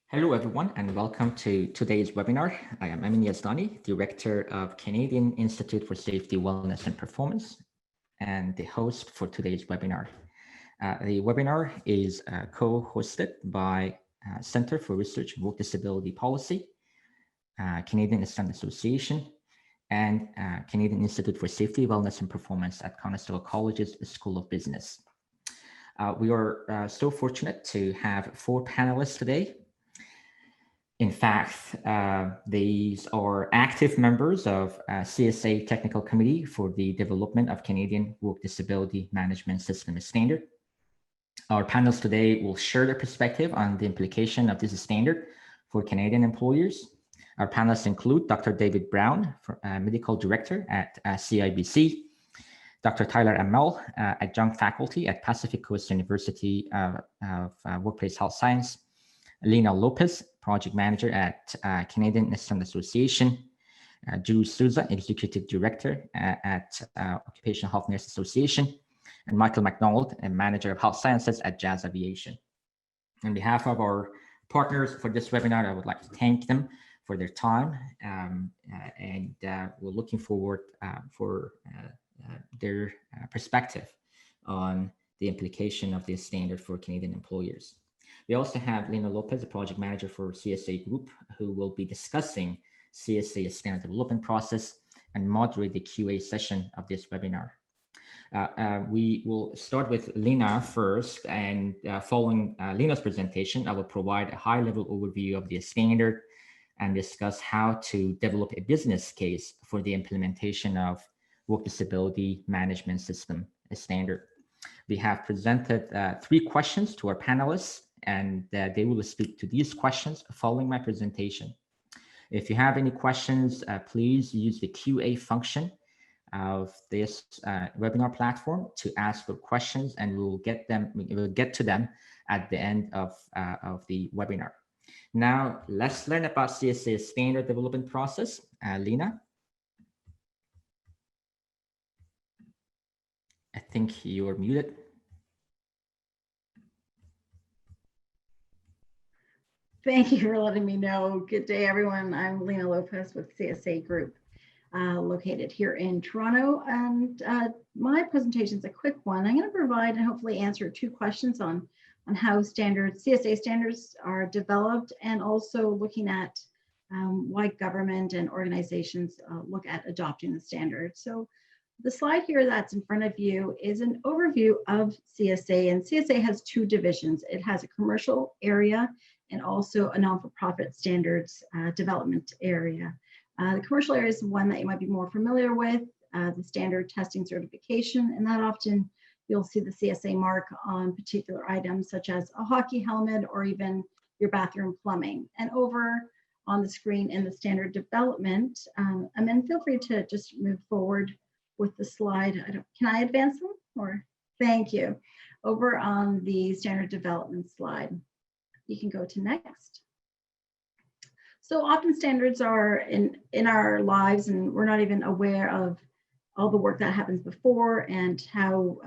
Hello, everyone, and welcome to today's webinar. I am Amin Yazdani, Director of Canadian Institute for Safety, Wellness, and Performance, and the host for today's webinar. The webinar is co-hosted by Center for Research in Work Disability Policy, Canadian Student Association, and Canadian Institute for Safety, Wellness, and Performance at Conestoga College's School of Business. We are so fortunate to have 4 panelists today. In fact, these are active members of CSA Technical Committee for the Development of Canadian Work Disability Management System standard. Our panelists today will share their perspective on the implication of this standard for Canadian employers. Our panelists include Dr. David Brown, Medical Director at CIBC, Dr. Tyler Amell, Adjunct Faculty at Pacific Coast University of Workplace Health Science, Lena Lopez, Project Manager at Canadian Student Association, Drew Souza, Executive Director at Occupational Health Nurse Association, and Michael McDonald, a Manager of Health Sciences at Jazz Aviation. On behalf of our partners for this webinar, I would like to thank them for their time, and we're looking forward for their perspective on the implication of this standard for Canadian employers. We also have Lena Lopez, the project manager for CSA Group, who will be discussing CSA's standard development process and moderate the QA session of this webinar. We will start with Lena first, and following Lena's presentation, I will provide a high-level overview of the standard and discuss how to develop a business case for the implementation of Work Disability Management System standard. We have presented 3 questions to our panelists, and they will speak to these questions following my presentation. If you have any questions, please use the QA function of this webinar platform to ask your questions, and we'll get to them at the end of the webinar. Now, let's learn about CSA's standard development process. Lena? I think you're muted. Thank you for letting me know. Good day, everyone. I'm Lena Lopez with CSA Group, located here in Toronto. And my presentation is a quick one. I'm going to provide and hopefully answer 2 questions on how CSA standards are developed, and also looking at why government and organizations look at adopting the standard. So the slide here that's in front of you is an overview of CSA, and CSA has 2 divisions. It has a commercial area and also a non-for-profit standards development area. The commercial area is one that you might be more familiar with, the standard testing certification, and that often you'll see the CSA mark on particular items such as a hockey helmet or even your bathroom plumbing. And over on the screen in the standard development, and then feel free to just move forward with the slide. Can I advance them? Or thank you. Over on the standard development slide, you can go to next. So often standards are in our lives, and we're not even aware of all the work that happens before and how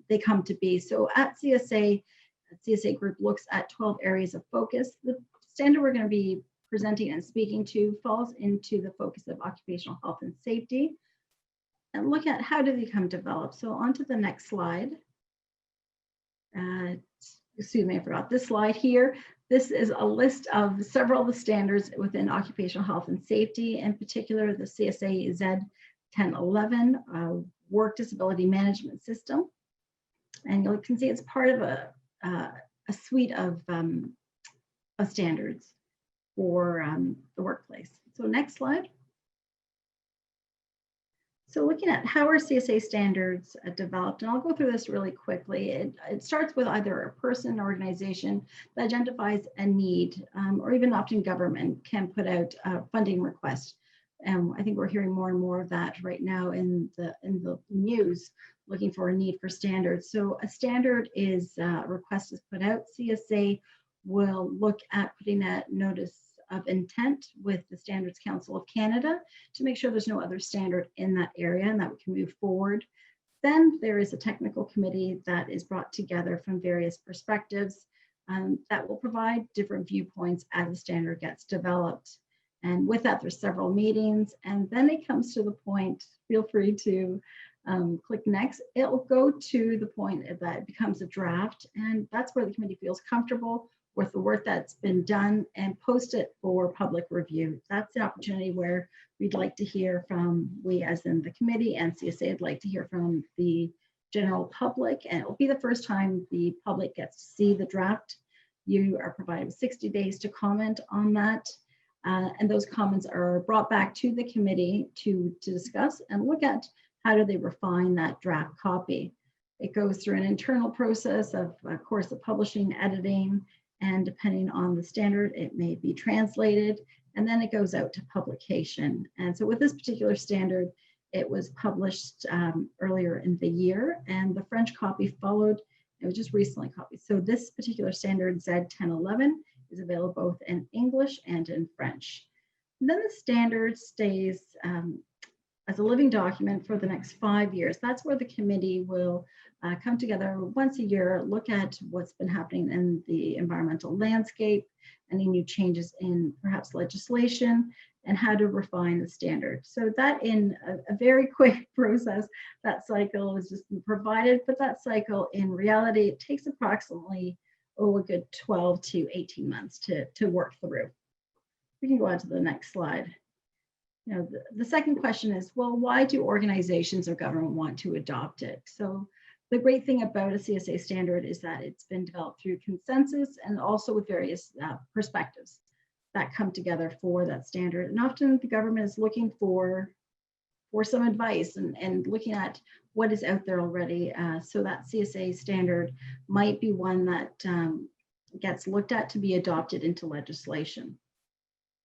they come to be. So at CSA Group looks at 12 areas of focus. The standard we're going to be presenting and speaking to falls into the focus of occupational health and safety, and look at how do they become developed. So on to the next slide. Excuse me, I forgot this slide here. This is a list of several of the standards within occupational health and safety, in particular the CSA Z1011 Work Disability Management System. And you can see it's part of a suite of standards for the workplace. So next slide. So looking at how are CSA standards developed, and I'll go through this really quickly. It starts with either a person or organization that identifies a need, or even often government can put out a funding request. And I think we're hearing more and more of that right now in the news, looking for a need for standards. So a standard is a request is put out. CSA will look at putting that notice of intent with the Standards Council of Canada to make sure there's no other standard in that area and that we can move forward. Then there is a technical committee that is brought together from various perspectives that will provide different viewpoints as the standard gets developed. And with that, there's several meetings, and then it comes to the point, feel free to click next. It will go to the point that it becomes a draft, and that's where the committee feels comfortable with the work that's been done and post it for public review. That's the opportunity where we'd like to hear from, we as in the committee and CSA would like to hear from the general public, and it will be the first time the public gets to see the draft. You are provided with 60 days to comment on that. And those comments are brought back to the committee to discuss and look at how do they refine that draft copy. It goes through an internal process of course, the publishing, editing, and depending on the standard, it may be translated, and then it goes out to publication. And so with this particular standard, it was published earlier in the year, and the French copy followed. It was just recently copied. So this particular standard, Z1011, is available both in English and in French. And then the standard stays as a living document for the next 5 years. That's where the committee will come together once a year, look at what's been happening in the environmental landscape, any new changes in perhaps legislation, and how to refine the standard. So that in a very quick process, that cycle is just provided, but that cycle in reality, it takes approximately a good 12 to 18 months to work through. We can go on to the next slide. You know, the second question is, well, why do organizations or government want to adopt it? So the great thing about a CSA standard is that it's been developed through consensus and also with various perspectives that come together for that standard. And often the government is looking for some advice and looking at what is out there already. So that CSA standard might be one that gets looked at to be adopted into legislation.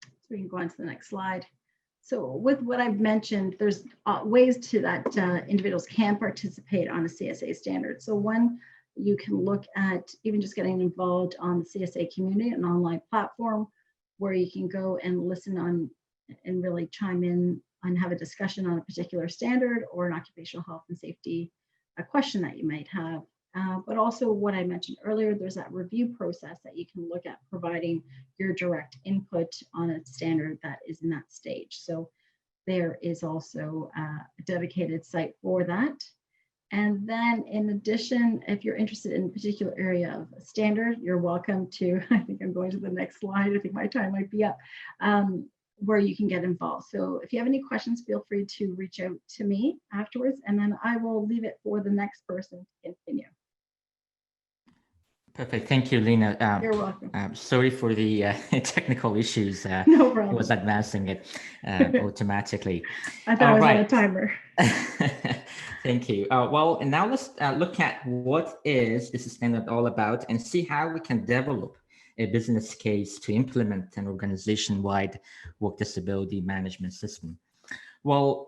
So we can go on to the next slide. So with what I've mentioned, there's ways to that individuals can participate on a CSA standard. So one, you can look at even just getting involved on the CSA community, an online platform where you can go and listen on and really chime in and have a discussion on a particular standard or an occupational health and safety question that you might have. But also what I mentioned earlier, there's that review process that you can look at providing your direct input on a standard that is in that stage. So there is also a dedicated site for that. And then in addition, if you're interested in a particular area of a standard, you're welcome to, I think I'm going to the next slide, I think my time might be up, where you can get involved. So if you have any questions, feel free to reach out to me afterwards, and then I will leave it for the next person to continue. Perfect. Thank you, Lena. You're welcome. Sorry for the technical issues. No problem. It was advancing it automatically. I thought I was on a timer. Thank you. Well, and now let's look at what is this standard all about and see how we can develop a business case to implement an organization-wide work disability management system. Well,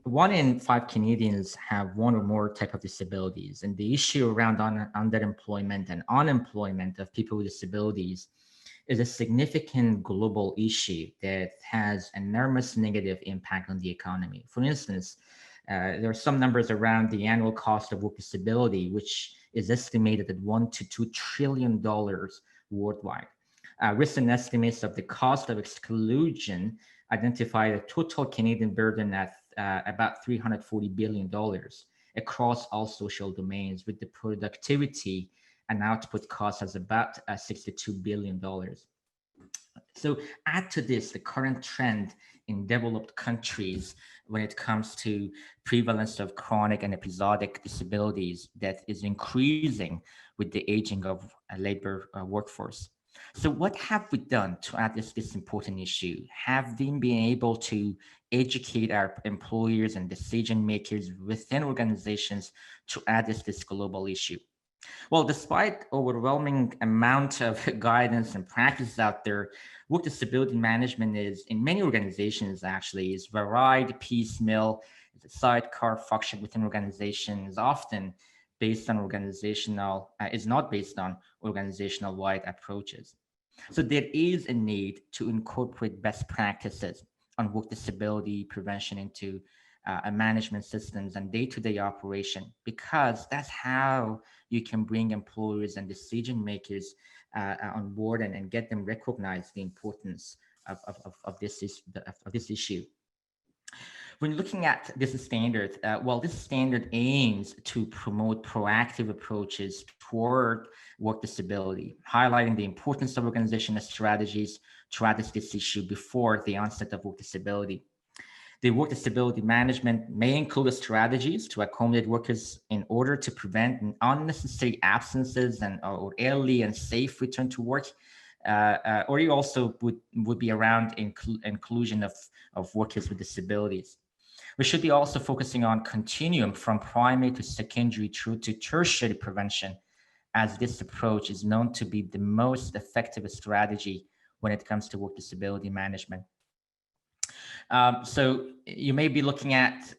one in 5 Canadians have one or more type of disabilities, and the issue around underemployment and unemployment of people with disabilities is a significant global issue that has enormous negative impact on the economy. For instance, there are some numbers around the annual cost of work disability, which is estimated at $1 to $2 trillion worldwide. Recent estimates of the cost of exclusion identified a total Canadian burden at about $340 billion across all social domains, with the productivity and output costs as about $62 billion. So add to this the current trend in developed countries when it comes to prevalence of chronic and episodic disabilities that is increasing with the aging of a labor workforce. So what have we done to address this important issue? Have we been able to educate our employers and decision makers within organizations to address this global issue? Well, despite overwhelming amount of guidance and practices out there, work disability management is, in many organizations actually, is varied, piecemeal, it's a sidecar function within organizations, often based on is not based on organizational-wide approaches. So there is a need to incorporate best practices on work disability prevention into management systems and day-to-day operation, because that's how you can bring employers and decision makers on board and get them recognize the importance of this issue. When looking at this standard, well, this standard aims to promote proactive approaches toward work disability, highlighting the importance of organizational strategies to address this issue before the onset of work disability. The work disability management may include strategies to accommodate workers in order to prevent unnecessary absences and or early and safe return to work. Or you also would be around inclusion of workers with disabilities. We should be also focusing on continuum from primary to secondary through to tertiary prevention, as this approach is known to be the most effective strategy when it comes to work disability management. So you may be looking at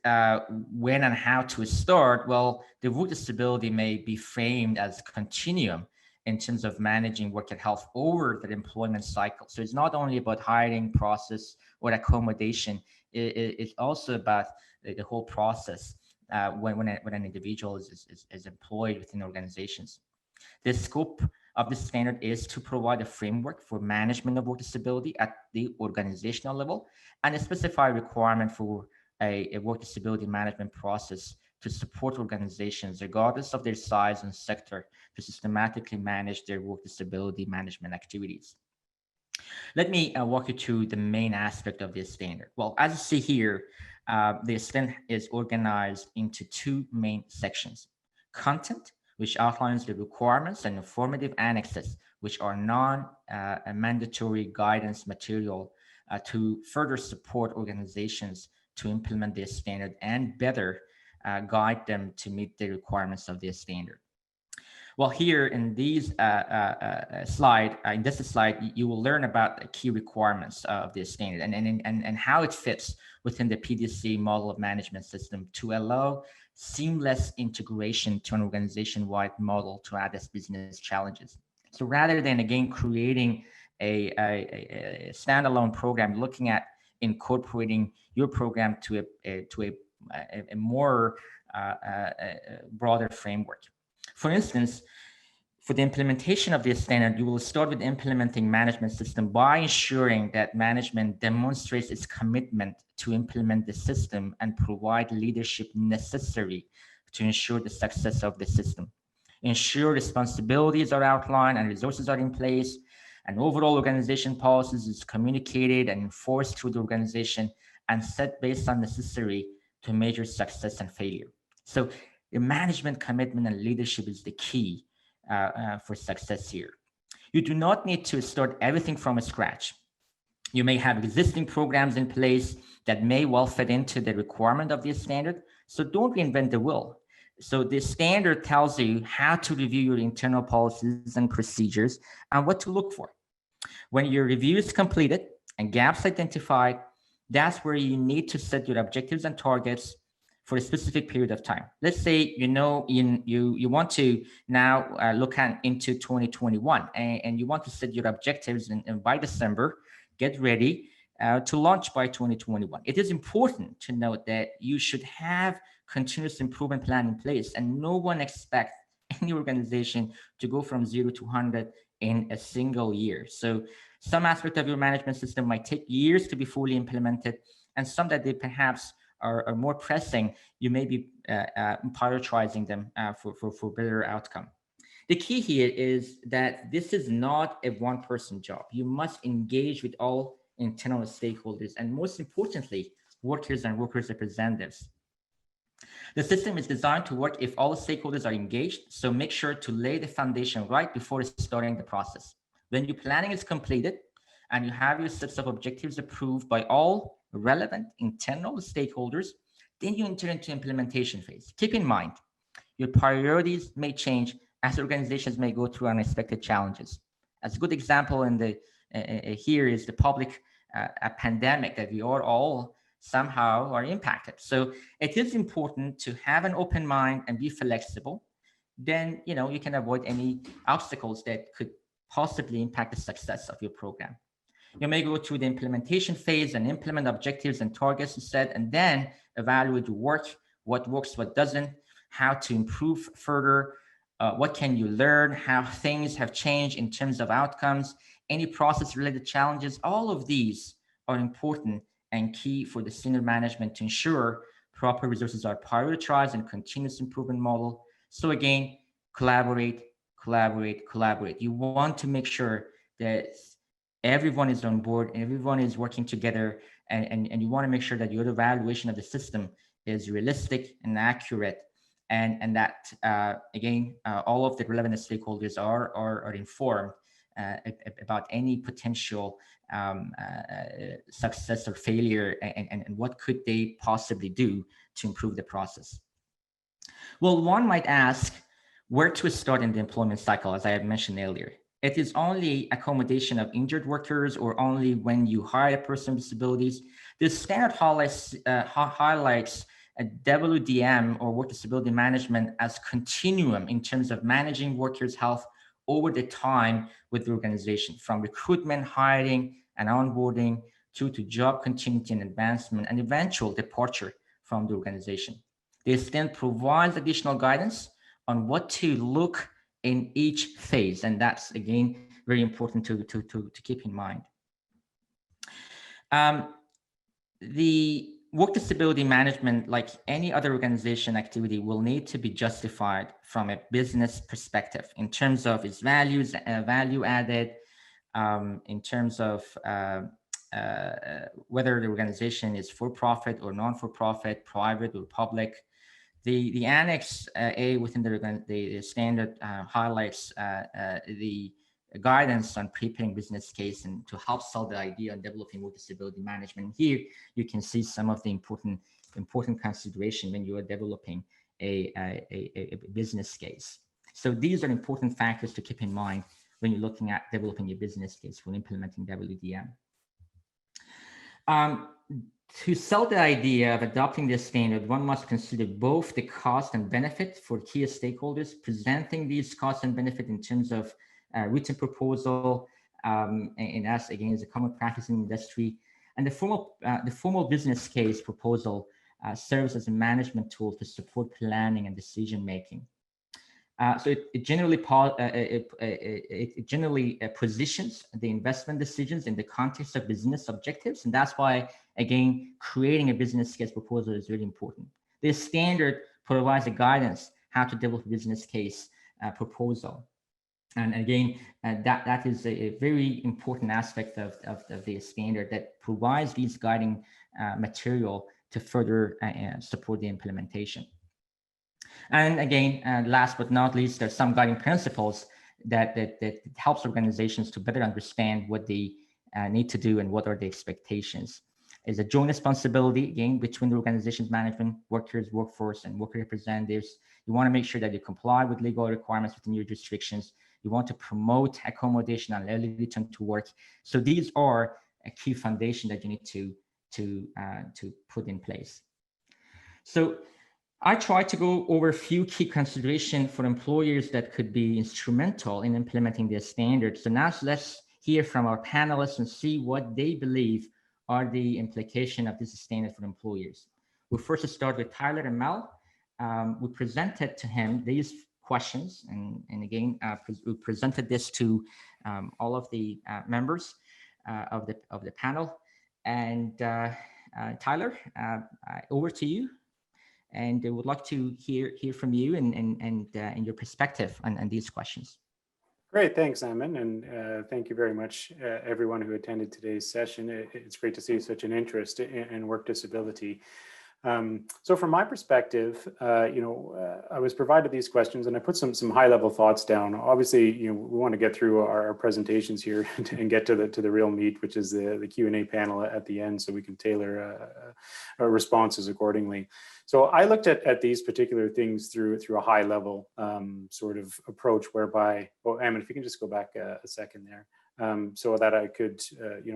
when and how to start. Well, the work disability may be framed as continuum in terms of managing worker health over the employment cycle. So it's not only about hiring process or accommodation, it's also about the whole process when an individual is employed within organizations. The scope of the standard is to provide a framework for management of work disability at the organizational level and a specified requirement for a work disability management process to support organizations, regardless of their size and sector, to systematically manage their work disability management activities. Let me walk you through the main aspect of this standard. Well, as you see here, the standard is organized into two main sections: content, which outlines the requirements, and informative annexes, which are non-mandatory guidance material to further support organizations to implement this standard and better guide them to meet the requirements of this standard. Well, here in these in this slide, you will learn about the key requirements of this standard and how it fits within the PDC model of management system to allow seamless integration to an organization-wide model to address business challenges. So rather than, again, creating a standalone program, looking at incorporating your program to a more broader framework. For instance, for the implementation of this standard, you will start with implementing management system by ensuring that management demonstrates its commitment to implement the system and provide leadership necessary to ensure the success of the system. Ensure responsibilities are outlined and resources are in place, and overall organization policies is communicated and enforced through the organization and set based on necessary to measure success and failure. So the management commitment and leadership is the key for success here. You do not need to start everything from scratch. You may have existing programs in place that may well fit into the requirement of this standard, so don't reinvent the wheel. So the standard tells you how to review your internal policies and procedures and what to look for. When your review is completed and gaps identified, that's where you need to set your objectives and targets for a specific period of time. Let's say you want to now look into 2021 and you want to set your objectives and by December, get ready to launch by 2021. It is important to note that you should have continuous improvement plan in place, and no one expects any organization to go from 0 to 100 in a single year. So some aspect of your management system might take years to be fully implemented, and some that they perhaps are more pressing, you may be prioritizing them for better outcome. The key here is that this is not a one-person job. You must engage with all internal stakeholders, and most importantly, workers and workers' representatives. The system is designed to work if all stakeholders are engaged, so make sure to lay the foundation right before starting the process. When your planning is completed and you have your sets of objectives approved by all relevant internal stakeholders, then you enter into implementation phase. Keep in mind, your priorities may change as organizations may go through unexpected challenges. As a good example here is the public pandemic that we are all somehow are impacted. So it is important to have an open mind and be flexible. Then you can avoid any obstacles that could possibly impact the success of your program. You may go through the implementation phase and implement objectives and targets you set, and then evaluate your work, what works, what doesn't, how to improve further, what can you learn, how things have changed in terms of outcomes, any process-related challenges. All of these are important and key for the senior management to ensure proper resources are prioritized and continuous improvement model. So again, collaborate, collaborate, collaborate. You want to make sure that everyone is on board, everyone is working together, and you want to make sure that your evaluation of the system is realistic and accurate, and that again, all of the relevant stakeholders are informed about any potential success or failure, and what could they possibly do to improve the process. Well, one might ask where to start in the employment cycle, as I had mentioned earlier. It is only accommodation of injured workers or only when you hire a person with disabilities. This standard highlights WDM, or work disability management, as continuum in terms of managing workers' health over the time with the organization, from recruitment, hiring, and onboarding to job continuity and advancement and eventual departure from the organization. This then provides additional guidance on what to look in each phase, and that's again very important to keep in mind. The work disability management, like any other organization activity, will need to be justified from a business perspective in terms of its values, value added, in terms of whether the organization is for-profit or non-for-profit, private or public. The Annex A within the standard highlights the guidance on preparing business case and to help sell the idea on developing work disability management. Here you can see some of the important consideration when you are developing a business case. So these are important factors to keep in mind when you're looking at developing a business case for implementing WDM. To sell the idea of adopting this standard, one must consider both the cost and benefit for key stakeholders, presenting these costs and benefit in terms of written proposal, and as again is a common practice in industry, and the formal business case proposal serves as a management tool to support planning and decision making. So it generally positions the investment decisions in the context of business objectives, and that's why, again, creating a business case proposal is really important. This standard provides a guidance how to develop a business case proposal, and again, that is a very important aspect of the standard that provides these guiding material to further support the implementation. And again, last but not least, there's some guiding principles that helps organizations to better understand what they need to do and what are the expectations. Is a joint responsibility, again, between the organization's management, workers, workforce, and worker representatives. You want to make sure that you comply with legal requirements within your restrictions. You want to promote accommodation and early return to work. So these are a key foundation that you need to put in place. So I try to go over a few key considerations for employers that could be instrumental in implementing this standard. So now let's hear from our panelists and see what they believe are the implications of this standard for employers. We'll first start with Tyler and Mel. We presented to him these questions, and again, we presented this to all of the members of the panel. And Tyler, over to you. And I would like to hear from you and your perspective on these questions. Great, thanks, Amin, and thank you very much, everyone who attended today's session. It's great to see such an interest in work disability. So from my perspective, I was provided these questions and I put some high-level thoughts down. Obviously, we want to get through our presentations here and get to the real meat, which is the Q&A panel at the end, so we can tailor our responses accordingly. So I looked at these particular things through a high-level sort of approach, whereby, well, Amin, if you can just go back a second there. So that I could,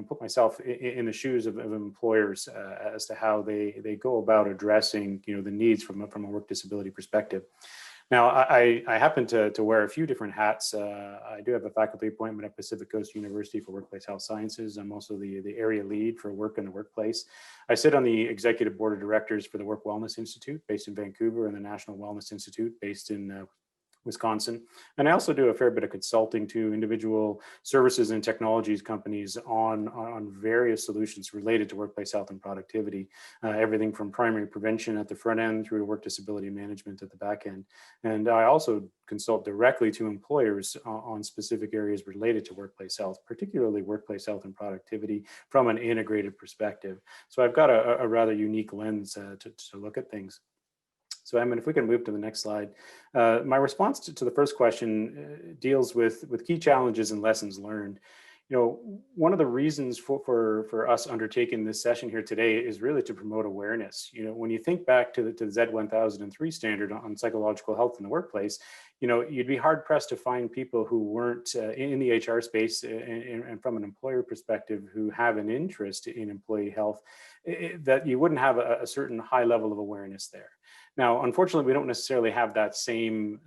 put myself in the shoes of employers as to how they go about addressing, the needs from a work disability perspective. Now, I happen to wear a few different hats. I do have a faculty appointment at Pacific Coast University for Workplace Health Sciences. I'm also the area lead for work in the workplace. I sit on the executive board of directors for the Work Wellness Institute based in Vancouver and the National Wellness Institute based in Wisconsin. And I also do a fair bit of consulting to individual services and technologies companies on various solutions related to workplace health and productivity, everything from primary prevention at the front end through to work disability management at the back end. And I also consult directly to employers on specific areas related to workplace health, particularly workplace health and productivity from an integrated perspective. So I've got a rather unique lens to look at things. So, Emin, if we can move to the next slide. My response to the first question deals with key challenges and lessons learned. You know, one of the reasons for us undertaking this session here today is really to promote awareness. You know, when you think back to the Z1003 standard on psychological health in the workplace, you know, you'd be hard pressed to find people who weren't in the HR space and from an employer perspective who have an interest in employee health, that you wouldn't have a certain high level of awareness there. Now, unfortunately, we don't necessarily have that same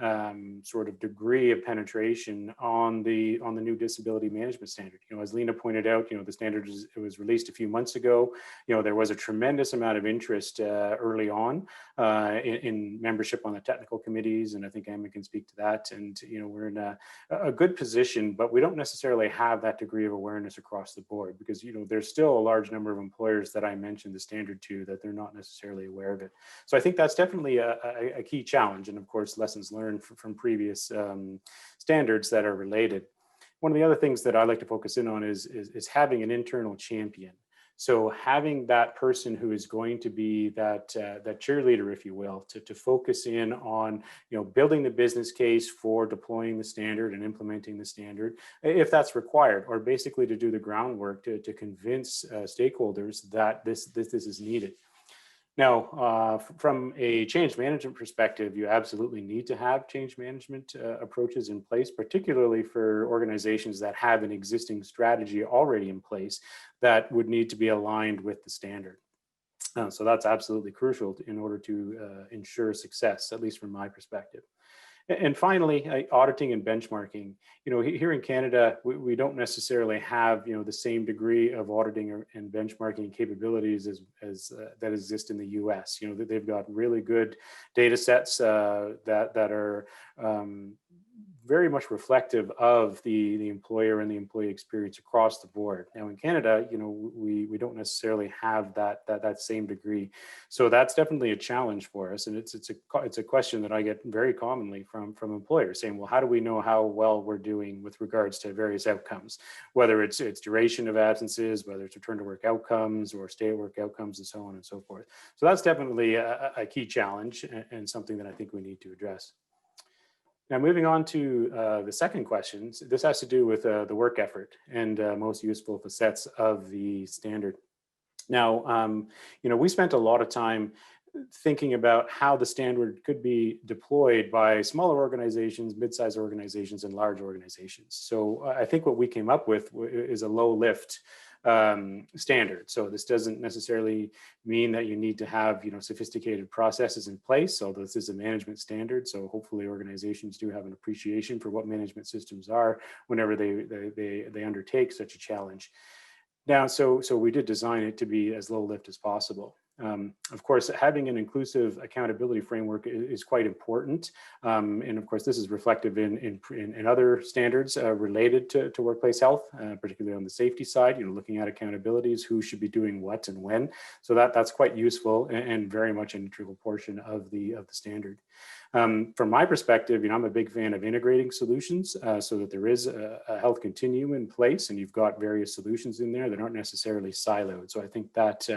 sort of degree of penetration on the new disability management standard. You know, as Lena pointed out, you know, the standard was released a few months ago. You know, there was a tremendous amount of interest early on in membership on the technical committees, and I think Emma can speak to that. And you know, we're in a good position, but we don't necessarily have that degree of awareness across the board because you know there's still a large number of employers that I mentioned the standard to that they're not necessarily aware of it. So I think that's definitely a key challenge, and of course lessons learned from previous standards that are related. One of the other things that I like to focus in on is having an internal champion. So having that person who is going to be that cheerleader, if you will, to focus in on building the business case for deploying the standard and implementing the standard, if that's required, or basically to do the groundwork to convince stakeholders that this is needed. Now, from a change management perspective, you absolutely need to have change management approaches in place, particularly for organizations that have an existing strategy already in place that would need to be aligned with the standard. So that's absolutely crucial in order to ensure success, at least from my perspective. And finally, auditing and benchmarking. Here in Canada, we don't necessarily have the same degree of auditing and benchmarking capabilities as that exist in the U.S. They've got really good data sets that are very much reflective of the employer and the employee experience across the board. Now in Canada, we don't necessarily have that same degree, so that's definitely a challenge for us. And it's a question that I get very commonly from employers saying, well, how do we know how well we're doing with regards to various outcomes, whether it's duration of absences, whether it's return to work outcomes or stay at work outcomes, and so on and so forth. So that's definitely a key challenge and something that I think we need to address. Now, moving on to the second question, this has to do with the work effort and most useful facets of the standard. Now, we spent a lot of time thinking about how the standard could be deployed by smaller organizations, mid-sized organizations, and large organizations. So I think what we came up with is a low lift standard. So this doesn't necessarily mean that you need to have sophisticated processes in place, although this is a management standard. So hopefully organizations do have an appreciation for what management systems are whenever they undertake such a challenge. Now, so we did design it to be as low lift as possible. Of course, having an inclusive accountability framework is quite important. And of course, this is reflective in other standards related to workplace health, particularly on the safety side, looking at accountabilities, who should be doing what and when. So that's quite useful and very much an integral portion of the standard. From my perspective, I'm a big fan of integrating solutions so that there is a health continuum in place and you've got various solutions in there that aren't necessarily siloed. So I think that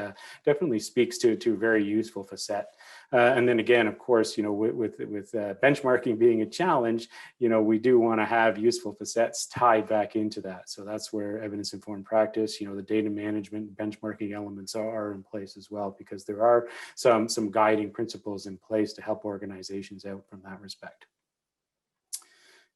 definitely speaks to a very useful facet. And then again, of course, with benchmarking being a challenge, we do want to have useful facets tied back into that. So that's where evidence-informed practice, the data management, benchmarking elements are in place as well, because there are some guiding principles in place to help organizations out from that respect.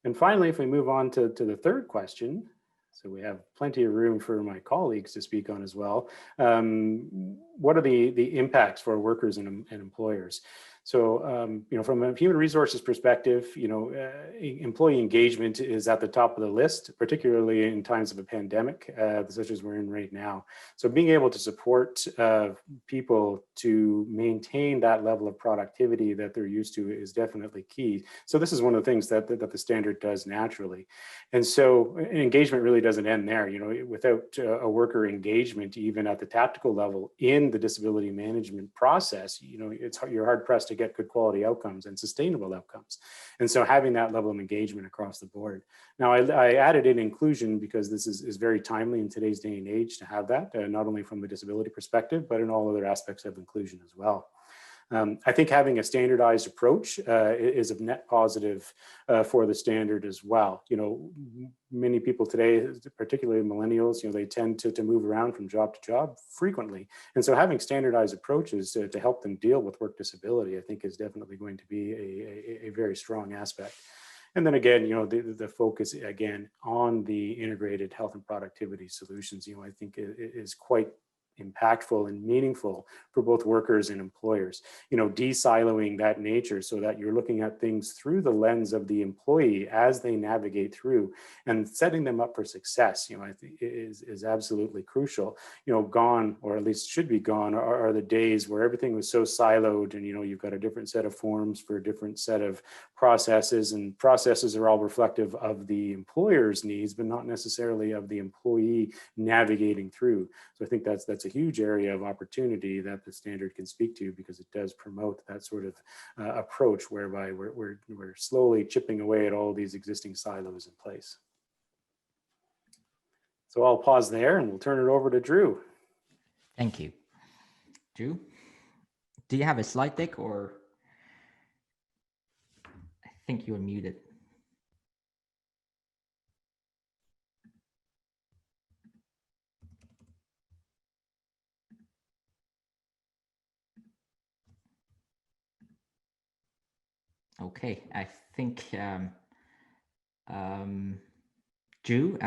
And finally, if we move on to the third question, so we have plenty of room for my colleagues to speak on as well. What are the impacts for workers and employers? So, from a human resources perspective, employee engagement is at the top of the list, particularly in times of a pandemic, such as we're in right now. So being able to support people to maintain that level of productivity that they're used to is definitely key. So this is one of the things that the standard does naturally. And so engagement really doesn't end there. Without a worker engagement, even at the tactical level in the disability management process, you're hard pressed to get good quality outcomes and sustainable outcomes. And so having that level of engagement across the board. Now, I added in inclusion because this is very timely in today's day and age to have that, not only from a disability perspective, but in all other aspects of inclusion as well. I think having a standardized approach is a net positive for the standard as well. Many people today, particularly millennials, they tend to move around from job to job frequently. And so having standardized approaches to help them deal with work disability, I think is definitely going to be a very strong aspect. And then again, the focus again on the integrated health and productivity solutions, I think is quite impactful and meaningful for both workers and employers, de-siloing that nature so that you're looking at things through the lens of the employee as they navigate through, and setting them up for success, I think is absolutely crucial. Gone, or at least should be gone, are the days where everything was so siloed and, you've got a different set of forms for a different set of processes, and processes are all reflective of the employer's needs, but not necessarily of the employee navigating through. So I think that's a huge area of opportunity that the standard can speak to, because it does promote that sort of approach whereby we're slowly chipping away at all these existing silos in place. So I'll pause there and we'll turn it over to Drew. Thank you. Drew, do you have a slide deck, or I think you're muted? Okay, I think Drew.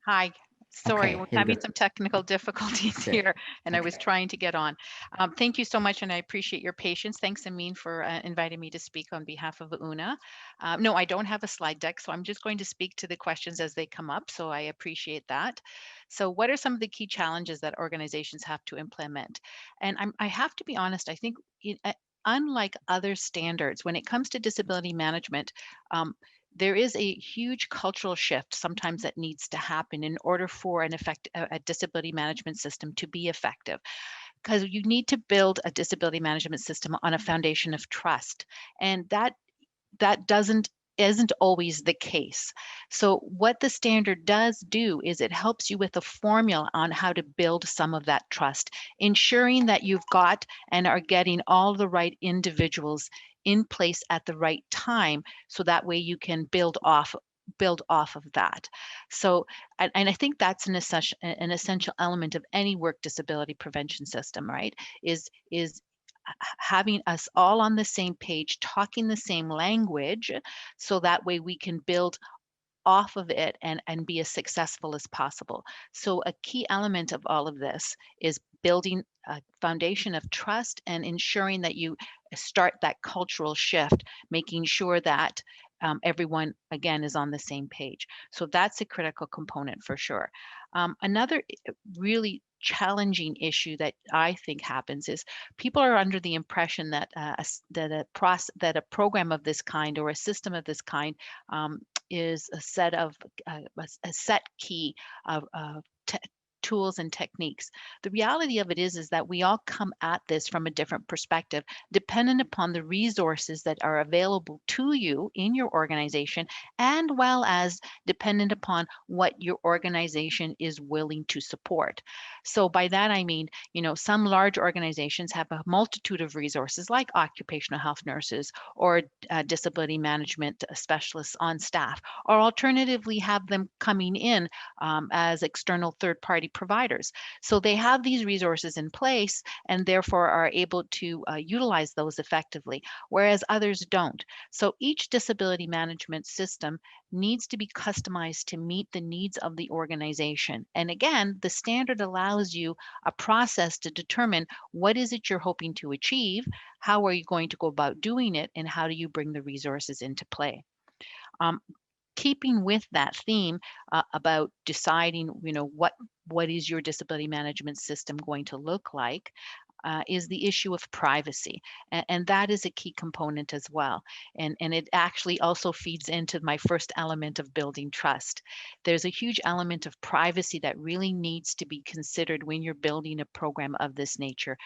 Hi. Sorry, okay, we're having some technical difficulties here, and I was trying to get on. Thank you so much, and I appreciate your patience. Thanks, Amin, for inviting me to speak on behalf of UNA. No, I don't have a slide deck, so I'm just going to speak to the questions as they come up, so I appreciate that. So what are some of the key challenges that organizations have to implement? And I have to be honest, I think unlike other standards, when it comes to disability management, there is a huge cultural shift sometimes that needs to happen in order for a disability management system to be effective. Because you need to build a disability management system on a foundation of trust. And that isn't always the case. So what the standard does do is it helps you with a formula on how to build some of that trust, ensuring that you've got and are getting all the right individuals in place at the right time, so that way you can build off of that. So, and I think that's an essential element of any work disability prevention system, right? Is having us all on the same page, talking the same language, so that way we can build off of it and be as successful as possible. So a key element of all of this is building a foundation of trust and ensuring that you start that cultural shift, making sure that everyone, again, is on the same page. So that's a critical component for sure. Another really challenging issue that I think happens is people are under the impression that a program of this kind or a system of this kind is a set key of tools and techniques. The reality of it is that we all come at this from a different perspective, dependent upon the resources that are available to you in your organization, and well as dependent upon what your organization is willing to support. So by that, I mean, some large organizations have a multitude of resources like occupational health nurses or disability management specialists on staff, or alternatively have them coming in as external third-party providers. So they have these resources in place and therefore are able to utilize those effectively, whereas others don't. So each disability management system needs to be customized to meet the needs of the organization. And again, the standard allows you a process to determine what is it you're hoping to achieve, how are you going to go about doing it, and how do you bring the resources into play. Keeping with that theme about deciding, what is your disability management system going to look like, is the issue of privacy. And that is a key component as well. And it actually also feeds into my first element of building trust. There's a huge element of privacy that really needs to be considered when you're building a program of this nature.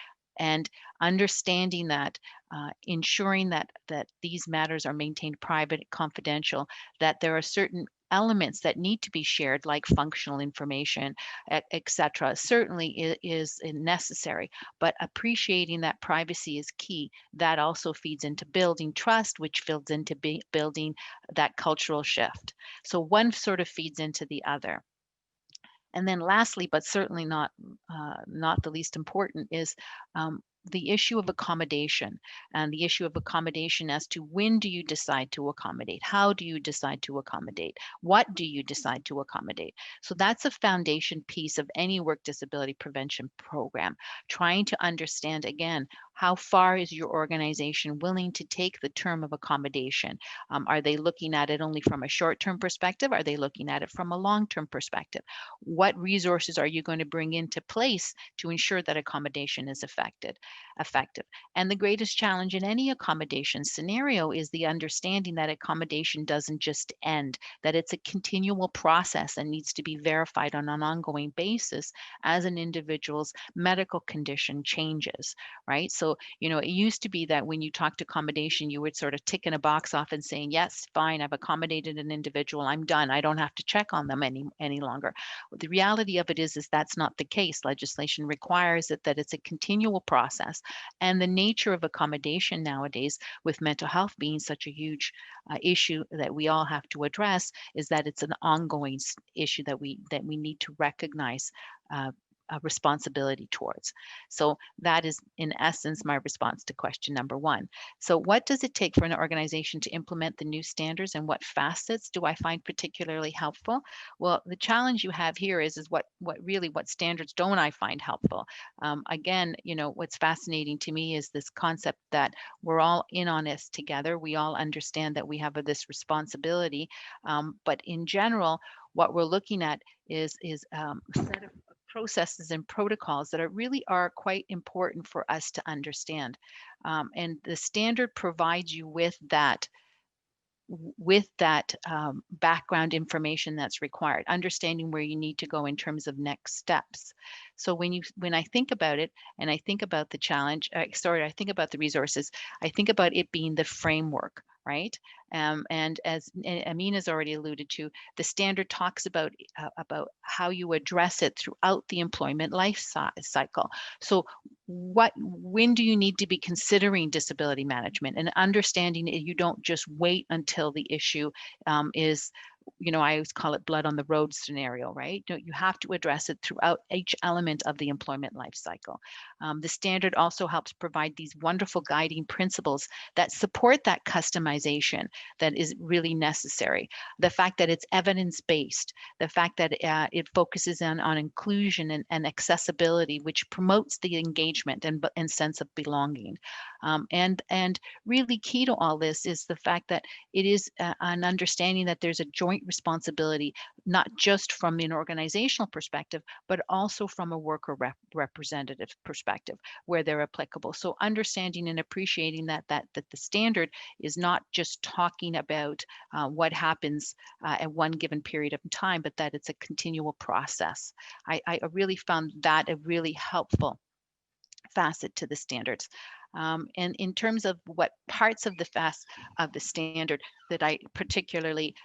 And understanding that, ensuring that these matters are maintained private, confidential, that there are certain elements that need to be shared, like functional information, etc., certainly is necessary. But appreciating that privacy is key. That also feeds into building trust, which feeds into building that cultural shift. So one sort of feeds into the other. And then lastly, but certainly not the least important, is the issue of accommodation, and the issue of accommodation as to when do you decide to accommodate? How do you decide to accommodate? What do you decide to accommodate? So that's a foundation piece of any work disability prevention program, trying to understand, again, how far is your organization willing to take the term of accommodation? Are they looking at it only from a short-term perspective? Are they looking at it from a long-term perspective? What resources are you going to bring into place to ensure that accommodation is effective? And the greatest challenge in any accommodation scenario is the understanding that accommodation doesn't just end, that it's a continual process and needs to be verified on an ongoing basis as an individual's medical condition changes, right? So, it used to be that when you talked accommodation, you would sort of tick in a box off and saying, yes, fine, I've accommodated an individual, I'm done. I don't have to check on them any longer. The reality of it is that's not the case. Legislation requires it, that it's a continual process. And the nature of accommodation nowadays, with mental health being such a huge issue that we all have to address, is that it's an ongoing issue that we need to recognize a responsibility towards. So that is, in essence, my response to question number one. So what does it take for an organization to implement the new standards, and what facets do I find particularly helpful? Well, the challenge you have here is what standards don't I find helpful? Again, what's fascinating to me is this concept that we're all in on this together. We all understand that we have this responsibility, but in general, what we're looking at is a set of processes and protocols that really are quite important for us to understand. And the standard provides you with that background information that's required, understanding where you need to go in terms of next steps. So when I think about it, and I think about the challenge, I think about the resources, I think about it being the framework, right? And as Amin has already alluded to, the standard talks about how you address it throughout the employment life cycle. So when do you need to be considering disability management, and understanding that you don't just wait until the issue is, I always call it blood on the road scenario, right? You have to address it throughout each element of the employment life cycle. The standard also helps provide these wonderful guiding principles that support that customization that is really necessary. The fact that it's evidence-based, the fact that it focuses on inclusion and accessibility, which promotes the engagement and sense of belonging. And really key to all this is the fact that it is an understanding that there's a joint responsibility, not just from an organizational perspective, but also from a worker representative perspective where they're applicable. So understanding and appreciating that the standard is not just talking about what happens at one given period of time, but that it's a continual process. I really found that a really helpful facet to the standards. And in terms of what parts of the standard that I particularly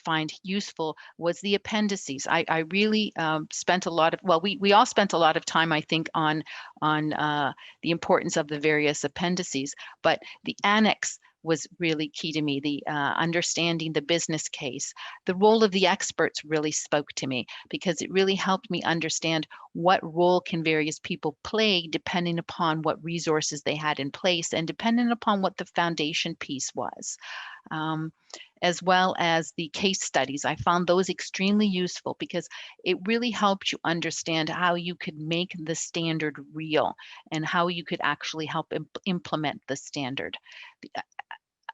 find useful was the appendices. I really spent a lot of, we all spent a lot of time, I think, on the importance of the various appendices, but the annex was really key to me. The understanding the business case, the role of the experts really spoke to me, because it really helped me understand what role can various people play depending upon what resources they had in place and depending upon what the foundation piece was. As well as the case studies. I found those extremely useful because it really helped you understand how you could make the standard real and how you could actually help implement the standard.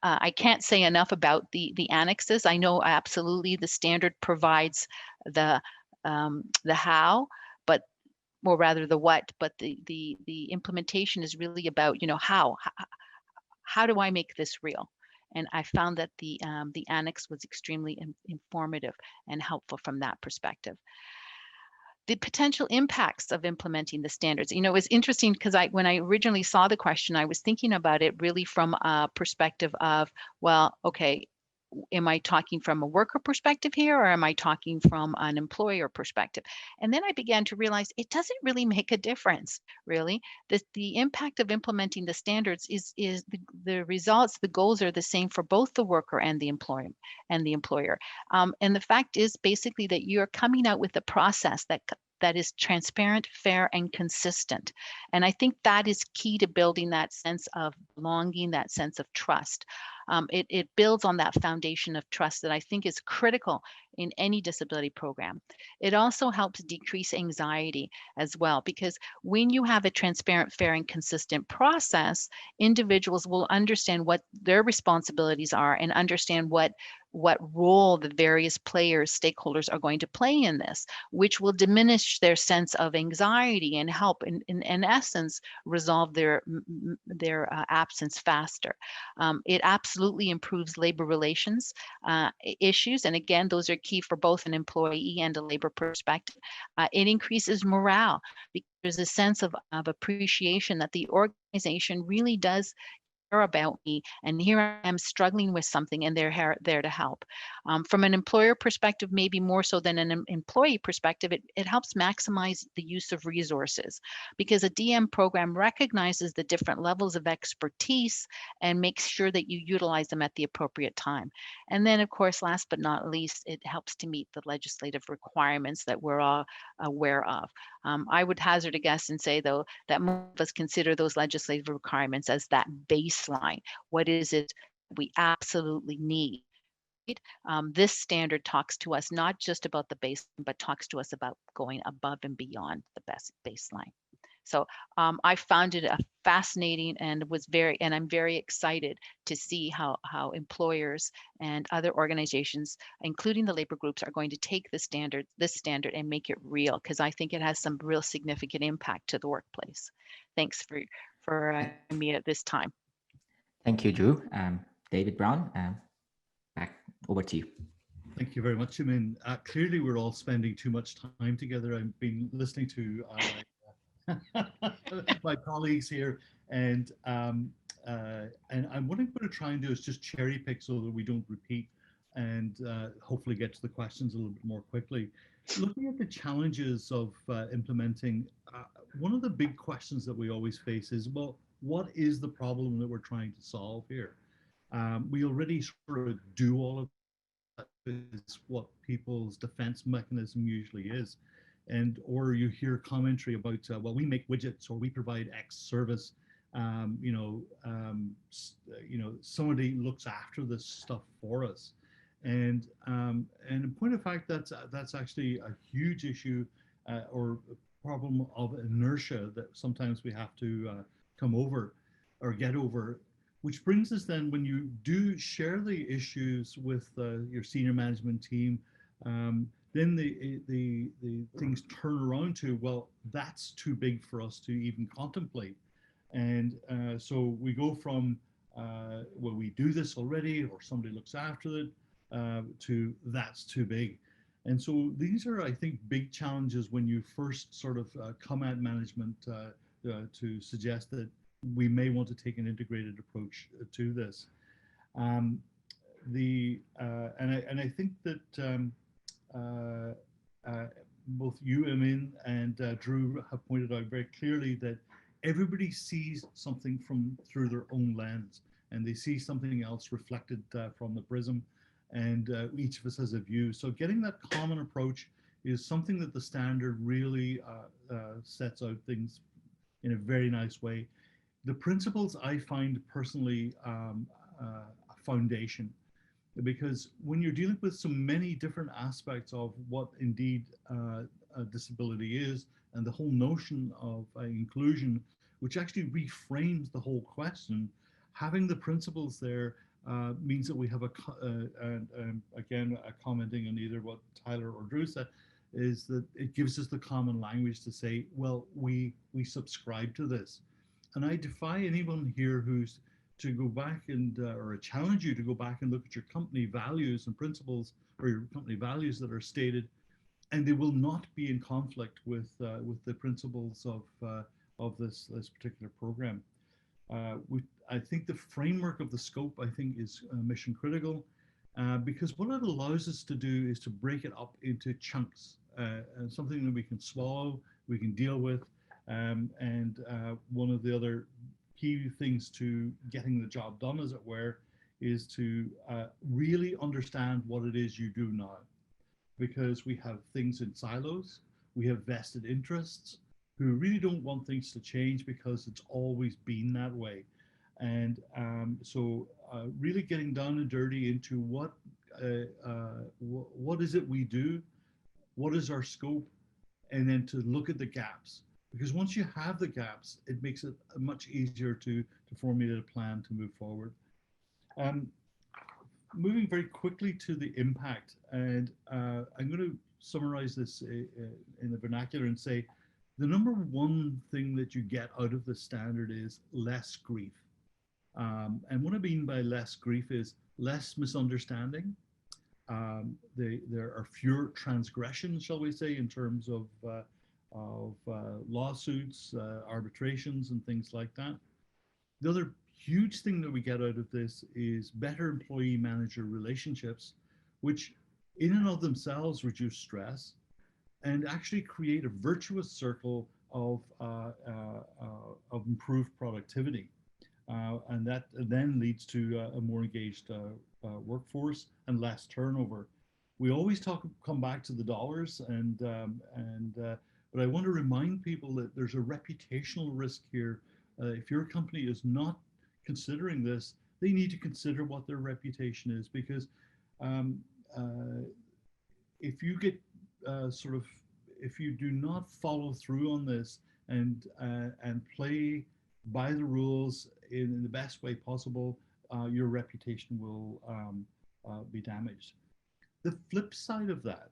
I can't say enough about the annexes. I know absolutely the standard provides the how, but or rather the what, but the implementation is really about, you know, how do I make this real? And I found that the annex was extremely informative and helpful from that perspective. The potential impacts of implementing the standards. You know, it was interesting because when I originally saw the question, I was thinking about it really from a perspective of, well, okay, am I talking from a worker perspective here, or am I talking from an employer perspective? And then I began to realize it doesn't really make a difference, really. The impact of implementing the standards is the results, the goals are the same for both the worker and the employer. And the fact is basically that you're coming out with a process that is transparent, fair, and consistent. And I think that is key to building that sense of belonging, that sense of trust. It builds on that foundation of trust that I think is critical in any disability program. It also helps decrease anxiety as well, because when you have a transparent, fair, and consistent process, individuals will understand what their responsibilities are and understand what role the various players, stakeholders are going to play in this, which will diminish their sense of anxiety and help in essence resolve their absence faster. It absolutely improves labor relations issues, and again, those are key for both an employee and a labor perspective. It increases morale because there's a sense of appreciation that the organization really does care about me, and here I am struggling with something and they're there to help. From an employer perspective, maybe more so than an employee perspective, it helps maximize the use of resources, because a DM program recognizes the different levels of expertise and makes sure that you utilize them at the appropriate time. And then, of course, last but not least, it helps to meet the legislative requirements that we're all aware of. I would hazard a guess and say, though, that most of us consider those legislative requirements as that baseline. What is it we absolutely need? This standard talks to us not just about the baseline, but talks to us about going above and beyond the best baseline. So I found it a fascinating and I'm very excited to see how employers and other organizations, including the labor groups, are going to take this standard and make it real, because I think it has some real significant impact to the workplace. Thanks for me at this time. Thank you, Drew. David Brown, back over to you. Thank you very much. I mean, clearly we're all spending too much time together. I've been listening to my colleagues here, and what I'm going to try and do is just cherry pick so that we don't repeat, and hopefully get to the questions a little bit more quickly. Looking at the challenges of implementing, one of the big questions that we always face is, well, what is the problem that we're trying to solve here? We already sort of do all of that, is what people's defense mechanism usually is. And or you hear commentary about, well, we make widgets or we provide X service. Somebody looks after this stuff for us. And in point of fact, that's actually a huge issue or problem of inertia that sometimes we have to come over or get over. Which brings us then, when you do share the issues with your senior management team, then the things turn around to, well, that's too big for us to even contemplate. And so we go from, well, we do this already, or somebody looks after it, to that's too big. And so these are, I think, big challenges when you first sort of come at management to suggest that we may want to take an integrated approach to this. And I think that both you, Emin, and Drew have pointed out very clearly that everybody sees something through their own lens. and they see something else reflected from the prism, and each of us has a view. So getting that common approach is something that the standard really sets out things in a very nice way. The principles I find personally a foundation, because when you're dealing with so many different aspects of what indeed a disability is, and the whole notion of inclusion, which actually reframes the whole question, having the principles there means that we have again, commenting on either what Tyler or Drew said, is that it gives us the common language to say, well, we subscribe to this. And I defy anyone here who's to go back and, or I challenge you to go back and look at your company values and principles, or your company values that are stated, and they will not be in conflict with the principles of this particular program. I think the framework of the scope, I think, is mission critical, because what it allows us to do is to break it up into chunks, and something that we can swallow, we can deal with, and one of the other key things to getting the job done, as it were, is to really understand what it is you do now, because we have things in silos, we have vested interests who really don't want things to change because it's always been that way. And so really getting down and dirty into what is it we do, what is our scope, and then to look at the gaps. Because once you have the gaps, it makes it much easier to formulate a plan to move forward. Moving very quickly to the impact, and I'm going to summarize this in the vernacular and say, the number one thing that you get out of the standard is less grief. And what I mean by less grief is less misunderstanding. There are fewer transgressions, shall we say, in terms of lawsuits, arbitrations, and things like that. The other huge thing that we get out of this is better employee-manager relationships, which in and of themselves reduce stress and actually create a virtuous circle of improved productivity. And that then leads to a more engaged workforce and less turnover. We always come back to the dollars, but I want to remind people that there's a reputational risk here. If your company is not considering this, they need to consider what their reputation is, because if you get if you do not follow through on this and play by the rules in the best way possible, your reputation will be damaged. The flip side of that,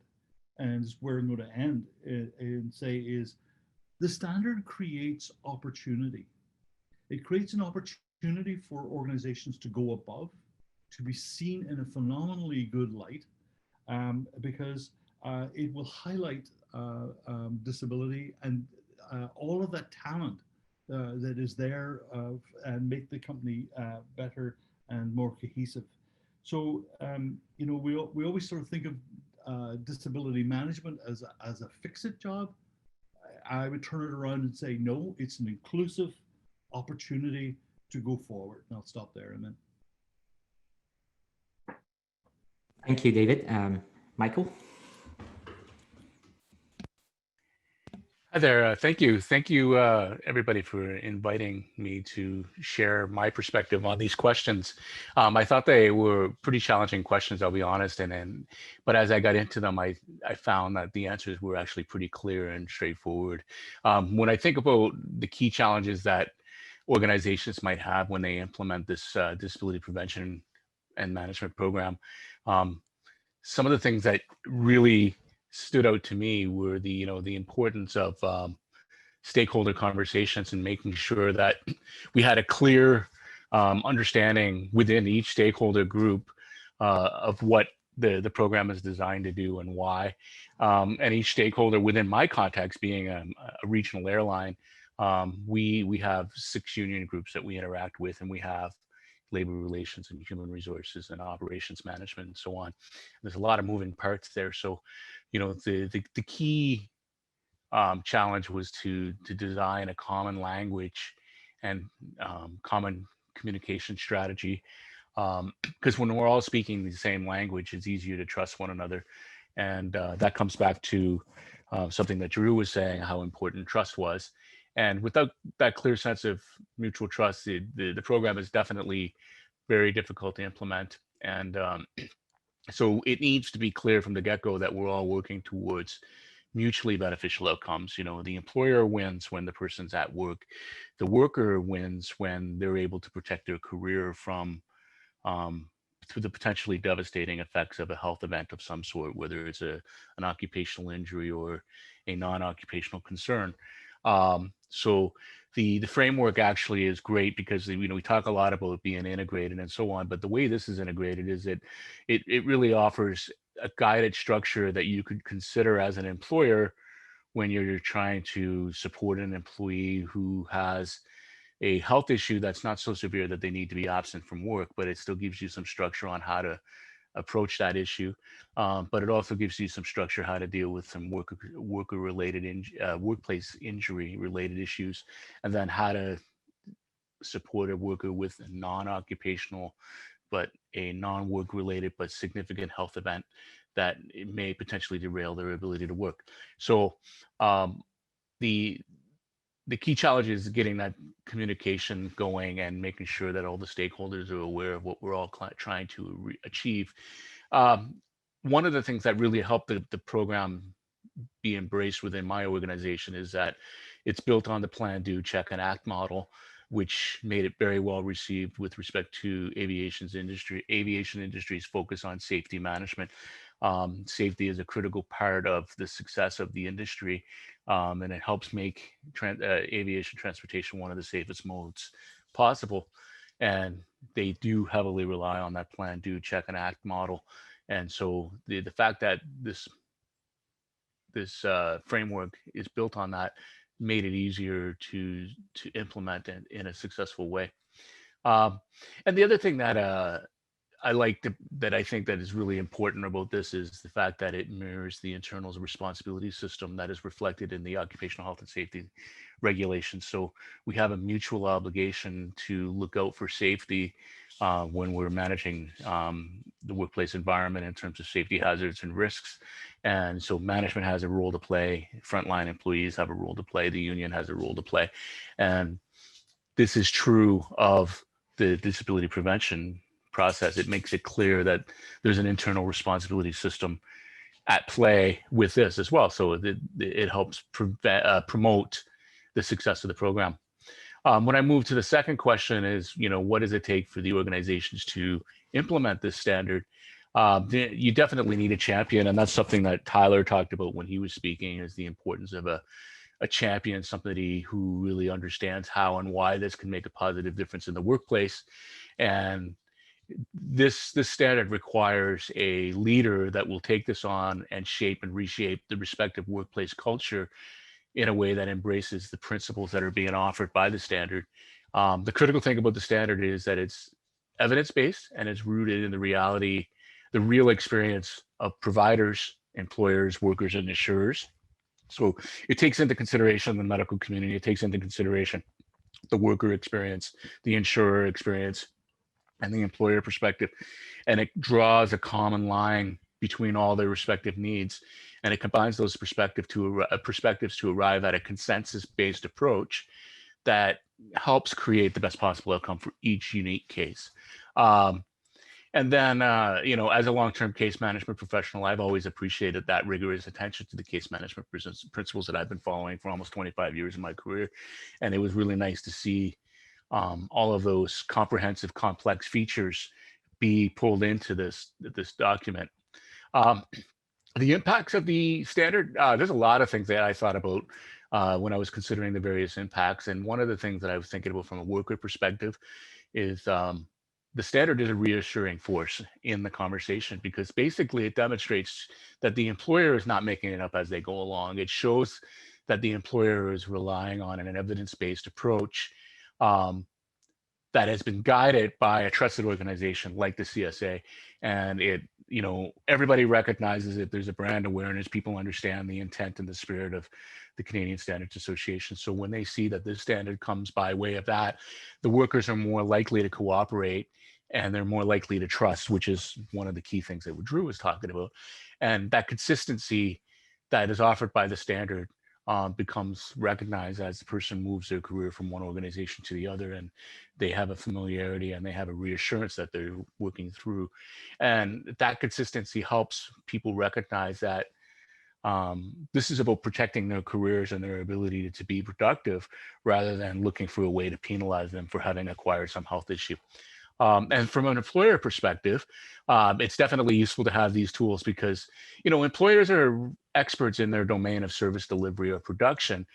and where I'm going to end and say, is the standard creates opportunity. It creates an opportunity for organizations to go above, to be seen in a phenomenally good light, because it will highlight disability and all of that talent that is there, and make the company better and more cohesive. So, you know, we always sort of think of disability management as a fix-it job. I would turn it around and say, no, it's an inclusive opportunity to go forward. And I'll stop there. And then. Thank you, David. Michael? Hi there. Thank you, everybody, for inviting me to share my perspective on these questions. I thought they were pretty challenging questions, I'll be honest, but as I got into them, I found that the answers were actually pretty clear and straightforward. When I think about the key challenges that organizations might have when they implement this disability prevention and management program, some of the things that really stood out to me were the importance of stakeholder conversations and making sure that we had a clear understanding within each stakeholder group of what the program is designed to do and why. And each stakeholder within my context, being a regional airline, we have 6 union groups that we interact with, and we have labor relations and human resources and operations management and so on. There's a lot of moving parts there. So, you know, the key challenge was to design a common language and common communication strategy, because when we're all speaking the same language, it's easier to trust one another. And that comes back to something that Drew was saying, how important trust was. And without that clear sense of mutual trust, the program is definitely very difficult to implement. And so it needs to be clear from the get-go that we're all working towards mutually beneficial outcomes. You know, the employer wins when the person's at work. The worker wins when they're able to protect their career from through the potentially devastating effects of a health event of some sort, whether it's an occupational injury or a non-occupational concern. So the framework actually is great because, you know, we talk a lot about being integrated and so on, but the way this is integrated is that it really offers a guided structure that you could consider as an employer when you're trying to support an employee who has a health issue that's not so severe that they need to be absent from work, but it still gives you some structure on how to approach that issue. But it also gives you some structure how to deal with some workplace injury related issues, and then how to support a worker with a non-occupational but a non-work related but significant health event that it may potentially derail their ability to work. So the key challenge is getting that communication going and making sure that all the stakeholders are aware of what we're all trying to achieve. One of the things that really helped the program be embraced within my organization is that it's built on the plan, do, check, and act model, which made it very well received with respect to aviation industry's focus on safety management. Safety is a critical part of the success of the industry, and it helps make aviation transportation one of the safest modes possible. And they do heavily rely on that plan, do, check, and act model. And so the fact that this framework is built on that made it easier to implement in a successful way. And the other thing that I like that I think that is really important about this is the fact that it mirrors the internal responsibility system that is reflected in the occupational health and safety regulations. So we have a mutual obligation to look out for safety when we're managing the workplace environment in terms of safety hazards and risks. And so management has a role to play, frontline employees have a role to play, the union has a role to play. And this is true of the disability prevention process. It makes it clear that there's an internal responsibility system at play with this as well. So it helps promote the success of the program. When I move to the second question is, you know, what does it take for the organizations to implement this standard? You definitely need a champion, and that's something that Tyler talked about when he was speaking, is the importance of a champion, somebody who really understands how and why this can make a positive difference in the workplace. And this standard requires a leader that will take this on and shape and reshape the respective workplace culture in a way that embraces the principles that are being offered by the standard. The critical thing about the standard is that it's evidence-based and it's rooted in the reality, the real experience of providers, employers, workers, and insurers. So it takes into consideration the medical community, it takes into consideration the worker experience, the insurer experience, and the employer perspective. And it draws a common line between all their respective needs. And it combines those perspectives to arrive at a consensus-based approach that helps create the best possible outcome for each unique case. And then, you know, as a long-term case management professional, I've always appreciated that rigorous attention to the case management principles that I've been following for almost 25 years in my career. And it was really nice to see all of those comprehensive, complex features be pulled into this document. The impacts of the standard, there's a lot of things that I thought about when I was considering the various impacts. And one of the things that I was thinking about from a worker perspective is the standard is a reassuring force in the conversation, because basically it demonstrates that the employer is not making it up as they go along. It shows that the employer is relying on an evidence-based approach that has been guided by a trusted organization like the CSA. And it, everybody recognizes it. There's a brand awareness. People understand the intent and the spirit of the Canadian Standards Association. So when they see that this standard comes by way of that, the workers are more likely to cooperate and they're more likely to trust, which is one of the key things that Drew was talking about. And that consistency that is offered by the standard becomes recognized as the person moves their career from one organization to the other, and they have a familiarity and they have a reassurance that they're working through. And that consistency helps people recognize that this is about protecting their careers and their ability to be productive rather than looking for a way to penalize them for having acquired some health issue. And from an employer perspective, it's definitely useful to have these tools because, employers are experts in their domain of service delivery or production.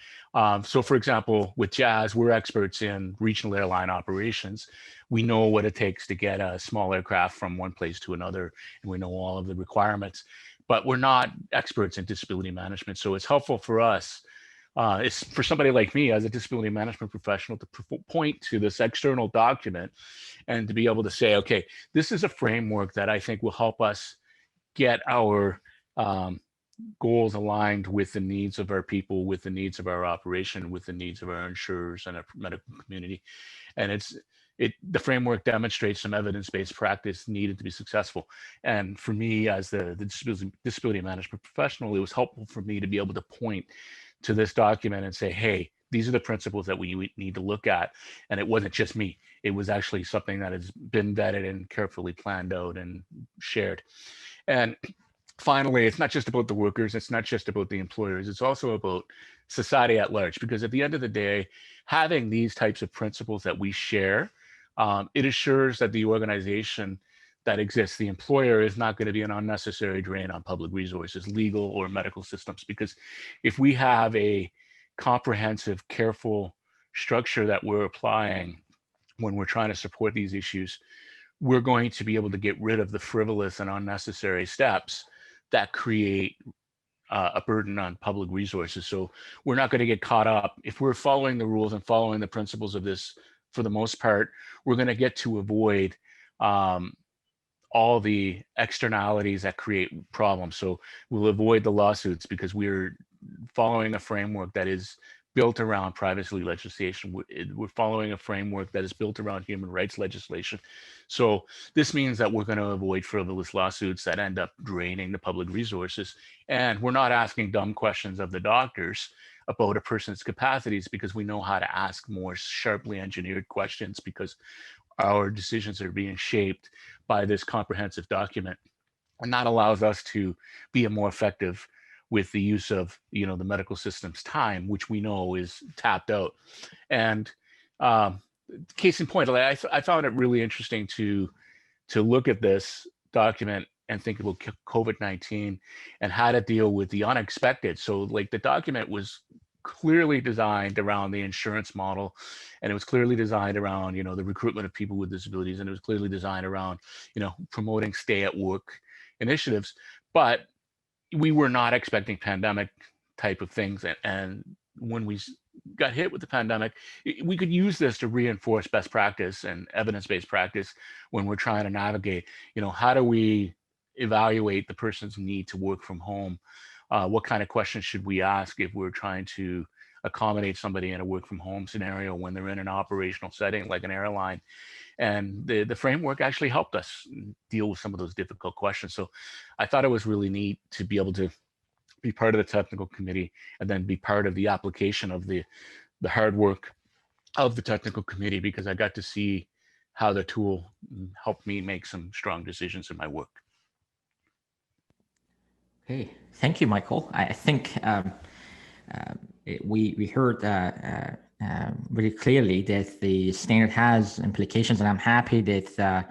So for example, with Jazz, we're experts in regional airline operations. We know what it takes to get a small aircraft from one place to another, and we know all of the requirements, but we're not experts in disability management. So it's helpful for us. It's for somebody like me as a disability management professional to point to this external document and to be able to say, okay, this is a framework that I think will help us get our goals aligned with the needs of our people, with the needs of our operation, with the needs of our insurers and our medical community. And the framework demonstrates some evidence-based practice needed to be successful. And for me, as the disability management professional, it was helpful for me to be able to point to this document and say, hey, these are the principles that we need to look at. And it wasn't just me. It was actually something that has been vetted and carefully planned out and shared. And finally, it's not just about the workers. It's not just about the employers. It's also about society at large, because at the end of the day, having these types of principles that we share, it assures that the organization that exists, the employer, is not going to be an unnecessary drain on public resources, legal or medical systems. Because if we have a comprehensive, careful structure that we're applying when we're trying to support these issues, we're going to be able to get rid of the frivolous and unnecessary steps that create a burden on public resources. So we're not going to get caught up. If we're following the rules and following the principles of this, for the most part, we're going to get to avoid all the externalities that create problems. So we'll avoid the lawsuits because we're following a framework that is built around privacy legislation. We're following a framework that is built around human rights legislation. So this means that we're going to avoid frivolous lawsuits that end up draining the public resources. And we're not asking dumb questions of the doctors about a person's capacities, because we know how to ask more sharply engineered questions, because our decisions are being shaped by this comprehensive document. And that allows us to be more effective with the use of, the medical system's time, which we know is tapped out. And case in point, I found it really interesting to look at this document and think about COVID-19 and how to deal with the unexpected. So like the document was clearly designed around the insurance model, and it was clearly designed around, the recruitment of people with disabilities, and it was clearly designed around, promoting stay at work initiatives. But we were not expecting pandemic type of things. And when we got hit with the pandemic, we could use this to reinforce best practice and evidence-based practice when we're trying to navigate, how do we evaluate the person's need to work from home? What kind of questions should we ask if we're trying to accommodate somebody in a work from home scenario when they're in an operational setting like an airline? And the framework actually helped us deal with some of those difficult questions. So I thought it was really neat to be able to be part of the technical committee and then be part of the application of the hard work of the technical committee, because I got to see how the tool helped me make some strong decisions in my work. Okay, thank you, Michael. I think we heard very clearly that the standard has implications, and I'm happy that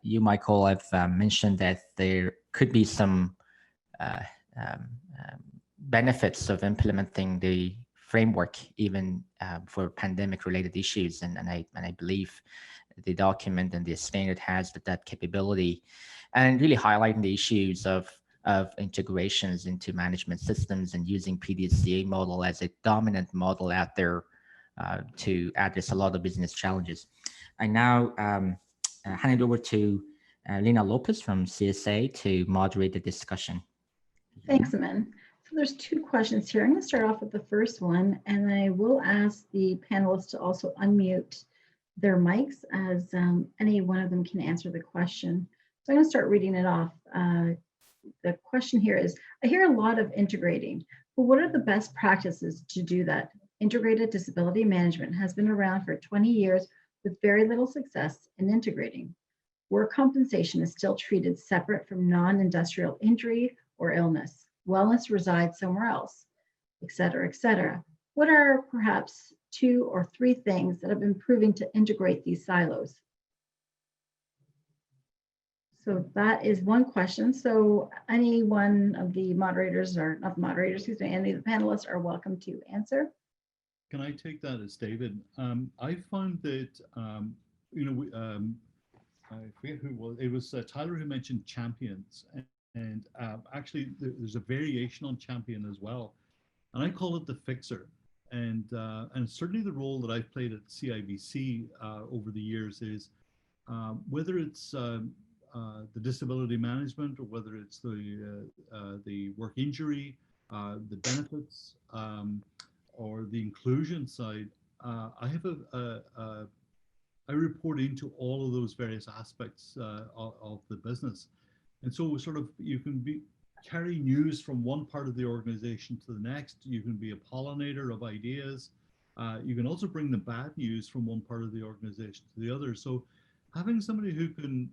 you, Michael, have mentioned that there could be some benefits of implementing the framework even for pandemic-related issues, and I believe the document and the standard has that capability, and really highlighting the issues of integrations into management systems and using PDCA model as a dominant model out there to address a lot of business challenges. I now hand it over to Lina Lopez from CSA to moderate the discussion. Thanks, Amin. So there's two questions here. I'm going to start off with the first one, and I will ask the panelists to also unmute their mics as any one of them can answer the question. So I'm going to start reading it off. The question here is, I hear a lot of integrating, but what are the best practices to do that? Integrated disability management has been around for 20 years with very little success in integrating. Work compensation is still treated separate from non-industrial injury or illness. Wellness resides somewhere else, et cetera, et cetera. What are perhaps 2 or 3 things that have been proving to integrate these silos? So that is one question. So any one of the moderators, or not the moderators, excuse me, any of the panelists are welcome to answer. Can I take that as David? I found that, you know, I forget who it was. It was Tyler who mentioned champions. And actually, there's a variation on champion as well. And I call it the fixer. And certainly the role that I've played at CIBC over the years is whether it's the disability management or whether it's the work injury, the benefits, or the inclusion side, I have I report into all of those various aspects of the business. And so sort of you can carry news from one part of the organization to the next. You can be a pollinator of ideas. You can also bring the bad news from one part of the organization to the other. So having somebody who can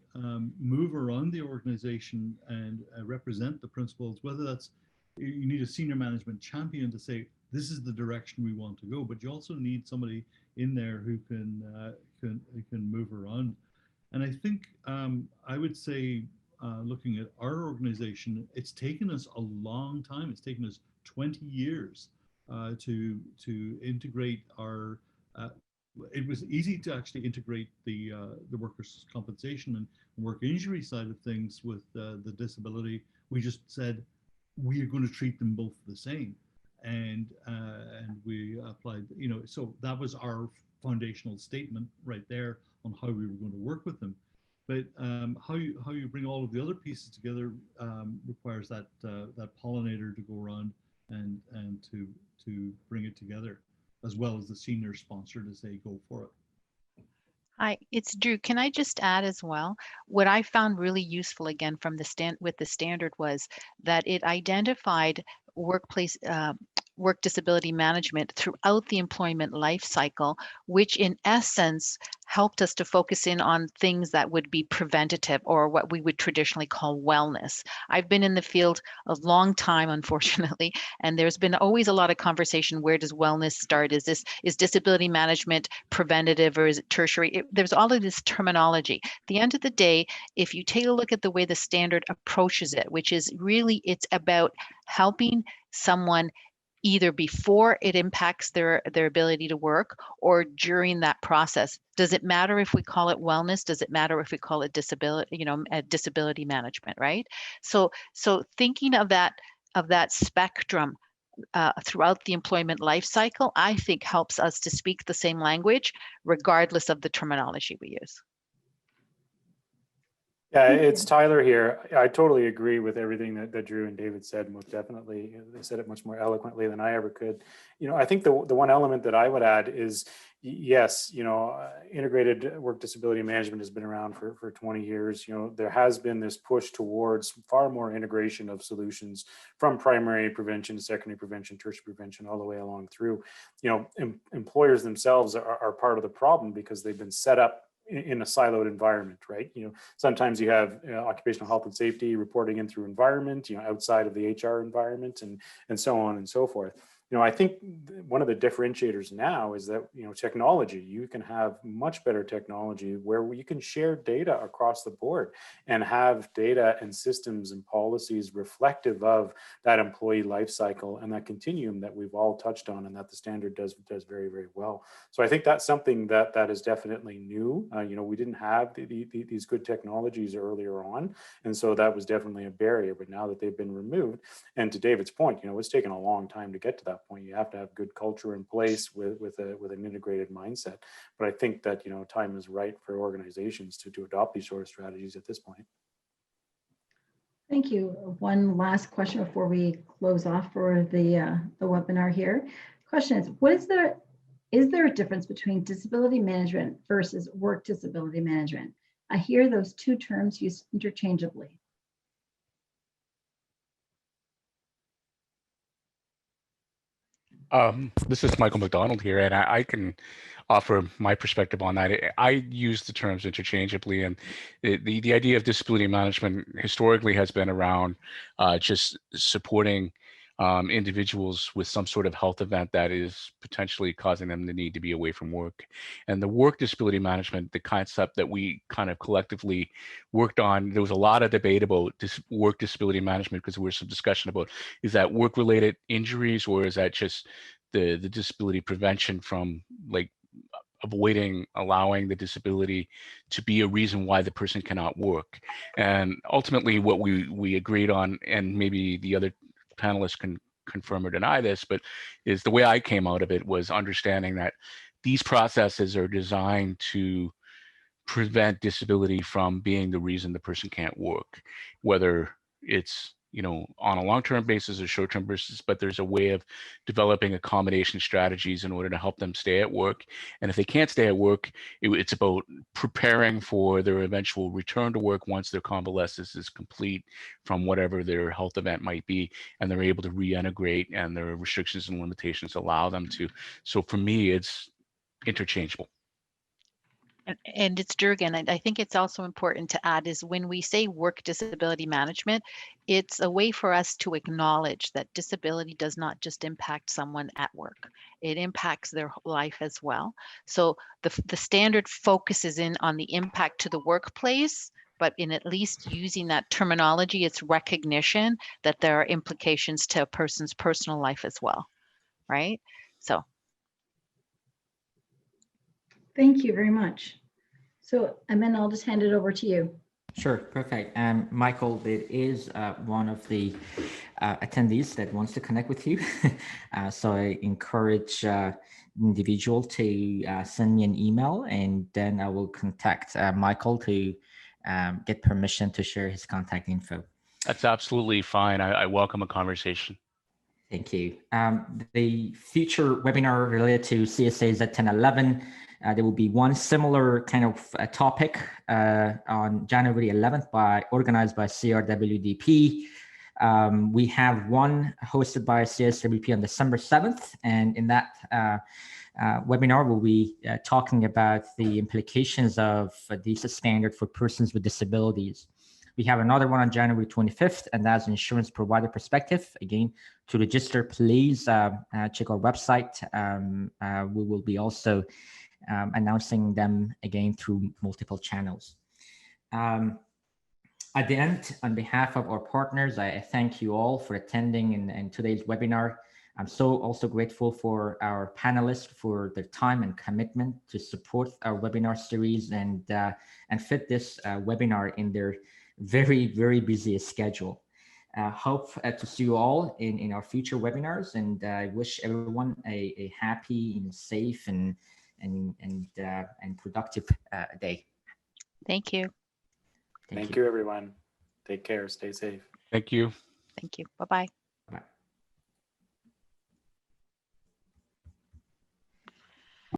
move around the organization and represent the principles, whether that's, you need a senior management champion to say, this is the direction we want to go, but you also need somebody in there who can move around. And I think I would say, looking at our organization, it's taken us a long time. It's taken us 20 years to integrate our. It was easy to actually integrate the workers' compensation and work injury side of things with the disability. We just said we are going to treat them both the same, and we applied. You know, so that was our foundational statement right there on how we were going to work with them. But how you bring all of the other pieces together requires that that pollinator to go around and to bring it together, as well as the senior sponsor to say go for it. Hi, it's Drew. Can I just add as well? What I found really useful again from the standard was that it identified workplace work disability management throughout the employment life cycle, which in essence helped us to focus in on things that would be preventative, or what we would traditionally call wellness. I've been in the field a long time, unfortunately, and there's been always a lot of conversation, where does wellness start? Is disability management preventative, or is it tertiary? There's all of this terminology. At the end of the day, if you take a look at the way the standard approaches it, which is really, it's about helping someone either before it impacts their ability to work or during that process. Does it matter if we call it wellness? Does it matter if we call it disability, disability management, right? So thinking of that spectrum throughout the employment life cycle, I think helps us to speak the same language regardless of the terminology we use. Yeah, it's Tyler here. I totally agree with everything that Drew and David said. Most definitely, they said it much more eloquently than I ever could. I think the one element that I would add is, yes, integrated work disability management has been around for 20 years. There has been this push towards far more integration of solutions, from primary prevention to secondary prevention, tertiary prevention, all the way along through. Employers themselves are part of the problem because they've been set up in a siloed environment, right? Sometimes you have occupational health and safety reporting in through environment, outside of the HR environment, and so on and so forth. I think one of the differentiators now is that, technology, you can have much better technology where you can share data across the board and have data and systems and policies reflective of that employee life cycle and that continuum that we've all touched on and that the standard does very, very well. So I think that's something that is definitely new. We didn't have these good technologies earlier on. And so that was definitely a barrier, but now that they've been removed, and to David's point, it's taken a long time to get to that that point. You have to have good culture in place with an integrated mindset. But I think that, you know, time is right for organizations to adopt these sort of strategies at this point. Thank you. One last question before we close off for the webinar here. The question is there a difference between disability management versus work disability management? I hear those two terms used interchangeably. This is Michael McDonald here, and I can offer my perspective on that. I use the terms interchangeably, and the idea of disability management historically has been around just supporting individuals with some sort of health event that is potentially causing them the need to be away from work. And the work disability management, the concept that we kind of collectively worked on, there was a lot of debate about work disability management because there was some discussion about, is that work-related injuries or is that just the disability prevention from like avoiding allowing the disability to be a reason why the person cannot work. And ultimately what we agreed on, and maybe the other panelists can confirm or deny this, but is the way I came out of it was understanding that these processes are designed to prevent disability from being the reason the person can't work, whether it's, you know, on a long-term basis or short-term basis, but there's a way of developing accommodation strategies in order to help them stay at work. And if they can't stay at work, it's about preparing for their eventual return to work once their convalescence is complete from whatever their health event might be, and they're able to reintegrate and their restrictions and limitations allow them to. So for me, it's interchangeable. And it's Jurgen. I think it's also important to add is when we say work disability management, it's a way for us to acknowledge that disability does not just impact someone at work. It impacts their life as well. So the standard focuses in on the impact to the workplace, but in at least using that terminology, it's recognition that there are implications to a person's personal life as well, right? So. Thank you very much. So, Amin, I'll just hand it over to you. Sure, perfect. Michael, there is one of the attendees that wants to connect with you. So I encourage individual to send me an email, and then I will contact Michael to get permission to share his contact info. That's absolutely fine. I welcome a conversation. Thank you. The future webinar related to CSA Z1011, there will be one similar kind of topic on January 11th organized by CRWDP. We have one hosted by CSWP on December 7th, and in that webinar, we'll be talking about the implications of DISA standard for persons with disabilities. We have another one on January 25th, and that's insurance provider perspective. Again, to register, please check our website. We will be also announcing them again through multiple channels. At the end, on behalf of our partners, I thank you all for attending in today's webinar. I'm also grateful for our panelists for their time and commitment to support our webinar series and fit this webinar in their very, very busy schedule. Hope to see you all in our future webinars, and I wish everyone a happy and safe and productive day. Thank you. Thank you, everyone. Take care. Stay safe. Thank you. Thank you. Bye-bye.